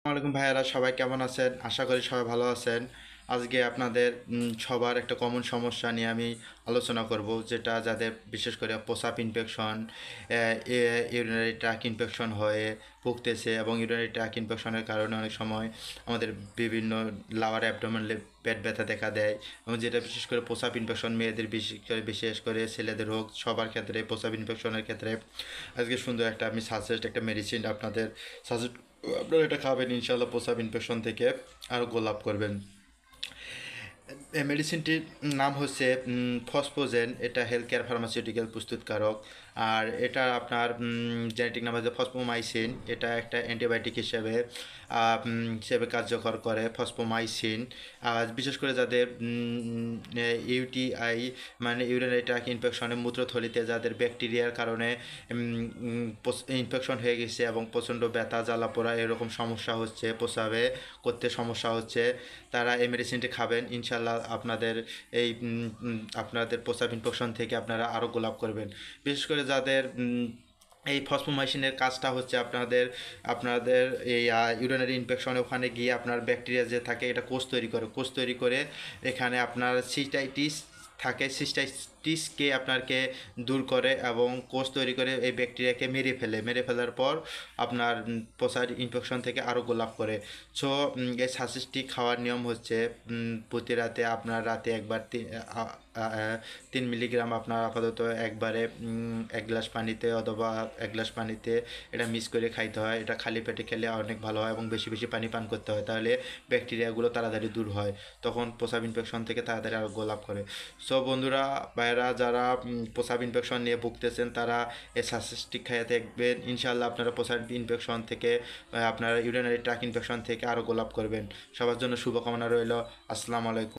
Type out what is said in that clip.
আসসালামু আলাইকুম ভাইয়ারা, সবাই কেমন আছেন? আশা করি সবাই ভালো আছেন। আজকে আপনাদের সবার একটা কমন সমস্যা নিয়ে আমি আলোচনা করব, যেটা যাদের বিশেষ করে প্রস্রাব ইনফেকশন, ইউরিনারি ট্র্যাক ইনফেকশন হয়ে ভুগতেছে, এবং ইউরিনারি ট্র্যাক ইনফেকশনের কারণে অনেক সময় আমাদের বিভিন্ন লাওয়ার অ্যাবডোমেনালে পেট ব্যথা দেখা দেয়, এবং যেটা বিশেষ করে প্রস্রাব ইনফেকশন মেয়েদের বিশেষ করে ছেলেদের হোক, সবার ক্ষেত্রে প্রস্রাব ইনফেকশনের ক্ষেত্রে আজকে সুন্দর একটা আমি একটা মেডিসিন আপনাদের সাজেস্ট। আপনারা এটা খাবেন, ইনশাআল্লাহ প্রস্রাব ইনফেকশন থেকে আরও লাভ করবেন। এই মেডিসিনটির নাম হচ্ছে ফসফোজেন। এটা হেলথ কেয়ার ফার্মাসিউটিক্যাল প্রস্তুতকারক। আর এটা আপনার জেনেটিক নাম হচ্ছে ফসফোমাইসিন। এটা একটা অ্যান্টিবায়োটিক হিসেবে কার্যকর করে ফসফোমাইসিন। আর বিশেষ করে যাদের ইউটিআই মানে ইউরিনারি ট্র্যাক ইনফেকশনে মূত্রথলিতে যাদের ব্যাকটেরিয়ার কারণে ইনফেকশন হয়ে গেছে এবং প্রচণ্ড ব্যথা জ্বালা পোড়া এরকম সমস্যা হচ্ছে, প্রস্রাবে করতে সমস্যা হচ্ছে, তারা এই মেডিসিনটি খাবেন। ইনশাল্লাহ আপনাদের প্রস্রাব ইনফেকশন থেকে আপনারা আরও লাভ করবেন। বিশেষ করে যাদের এই ফসফোমাইসিনের কাজটা হচ্ছে আপনাদের এই ইউরিনারি ইনফেকশনে ওখানে গিয়ে আপনার ব্যাকটেরিয়া যে থাকে এটা কোষ তৈরি করে এখানে আপনার সিস্টাইটিসকে আপনাকে দূর করে এবং কোষ তৈরি করে এই ব্যাকটেরিয়াকে মেরে ফেলার পর আপনার প্রস্রাব ইনফেকশন থেকে আরও লাভ করে। সো এই সাসেসটি খাওয়ার নিয়ম হচ্ছে প্রতি রাতে আপনার রাতে একবার 3 মিলিগ্রাম আপনার আপাতত একবারে 1 গ্লাস পানিতে অথবা 1 গ্লাস পানিতে এটা মিক্স করে খাইতে হয়। এটা খালি পেটে খেলে অনেক ভালো হয় এবং বেশি বেশি পানি পান করতে হয়, তাহলে ব্যাকটেরিয়াগুলো তাড়াতাড়ি দূর হয়, তখন প্রস্রাব ইনফেকশন থেকে তাড়াতাড়ি আরোগ্য লাভ করে। সো বন্ধুরা, ভাইয়েরা যারা প্রস্রাব ইনফেকশন নিয়ে ভুগতেছেন তারা এই সাসেসটি খেয়ে দেখবেন। ইনশাআল্লাহ আপনারা প্রস্রাব ইনফেকশন থেকে আপনারা ইউরিনারি ট্র্যাক ইনফেকশন থেকে আরোগ্য লাভ করবেন। সবার জন্য শুভকামনা রইল। আসসালামু আলাইকুম।